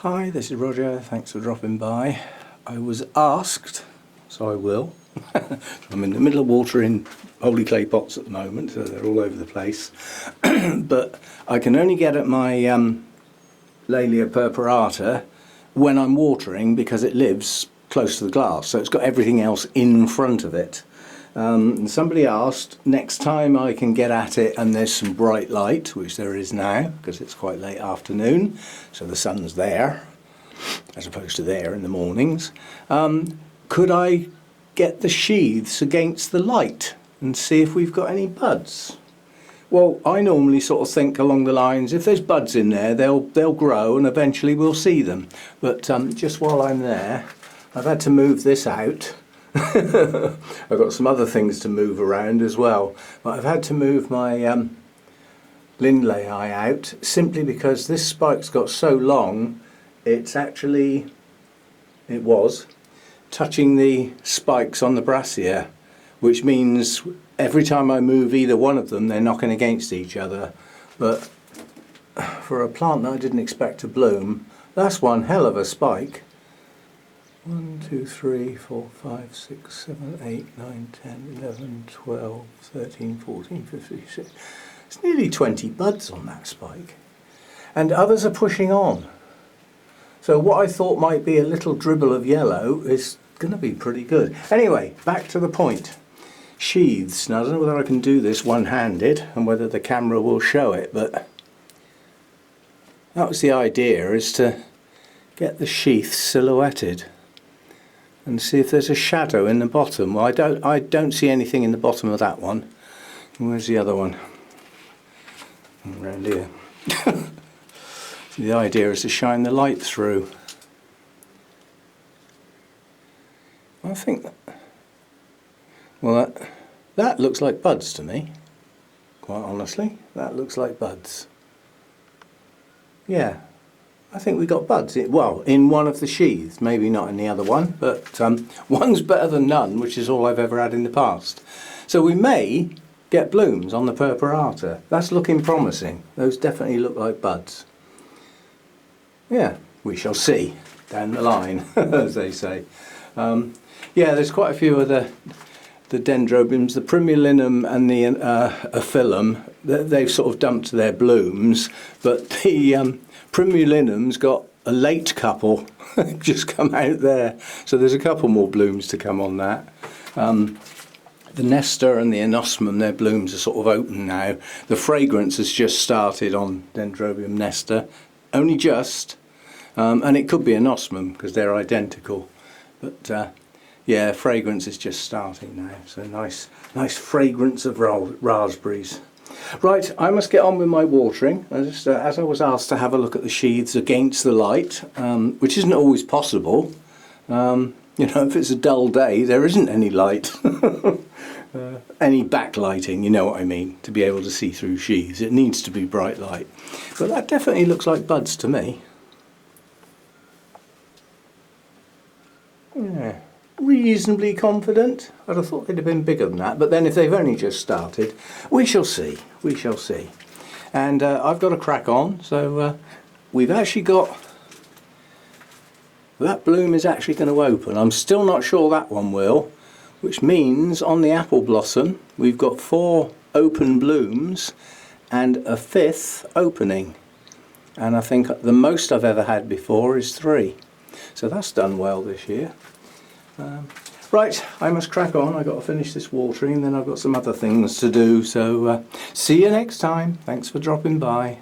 Hi, this is Roger, thanks for dropping by. I was asked, so I will. I'm in the middle of watering holy clay pots at the moment, so they're all over the place. But I can only get at my Laelia purpurata when I'm watering because it lives close to the glass, so it's got everything else in front of it. And somebody asked, next time I can get at it and there's some bright light, which there is now because it's quite late afternoon, so the sun's there as opposed to there in the mornings, could I get the sheaths against the light and see if we've got any buds? Well, I normally sort of think along the lines, if there's buds in there, they'll grow and eventually we'll see them. But just while I'm there, I've had to move this out. I've got some other things to move around as well, but I've had to move my Lindley out simply because this spike's got so long, it was touching the spikes on the brassica, which means every time I move either one of them, they're knocking against each other. But for a plant that I didn't expect to bloom, that's one hell of a spike. 1, 2, 3, 4, 5, 6, 7, 8, 9, 10, 11, 12, 13, 14, 15, 16. It's nearly 20 buds on that spike. And others are pushing on. So what I thought might be a little dribble of yellow is going to be pretty good. Anyway, back to the point. Sheaths. Now I don't know whether I can do this one-handed and whether the camera will show it, but that was the idea, is to get the sheaths silhouetted and see if there's a shadow in the bottom. Well, I don't see anything in the bottom of that one. Where's the other one? Around here. The idea is to shine the light through. I think that, well, that looks like buds to me, quite honestly. That looks like buds. Yeah, I think we got buds. Well, in one of the sheaths, maybe not in the other one, but one's better than none, which is all I've ever had in the past. So we may get blooms on the purpurata. That's looking promising. Those definitely look like buds. Yeah, we shall see down the line, as they say. Yeah, there's quite a few of the dendrobiums, the primulinum and the aphyllum. They've sort of dumped their blooms, but the primulinum's got a late couple just come out there, so there's a couple more blooms to come on that. The Nesta and the anosmum, their blooms are sort of open now. The fragrance has just started on Dendrobium Nesta, only just, and it could be anosmum because they're identical, but yeah, fragrance is just starting now, so nice fragrance of raspberries. Right, I must get on with my watering. As I was asked to have a look at the sheaths against the light, which isn't always possible. You know, if it's a dull day, there isn't any light. Any backlighting, you know what I mean, to be able to see through sheaths. It needs to be bright light. But that definitely looks like buds to me. Yeah, reasonably confident. I'd have thought they'd have been bigger than that, but then if they've only just started, we shall see. We shall see. And I've got to crack on, so we've actually got... That bloom is actually going to open. I'm still not sure that one will, which means on the apple blossom we've got 4 open blooms and a 5th opening. And I think the most I've ever had before is 3. So that's done well this year. Right, I must crack on. I've got to finish this watering, then I've got some other things to do. So see you next time. Thanks for dropping by.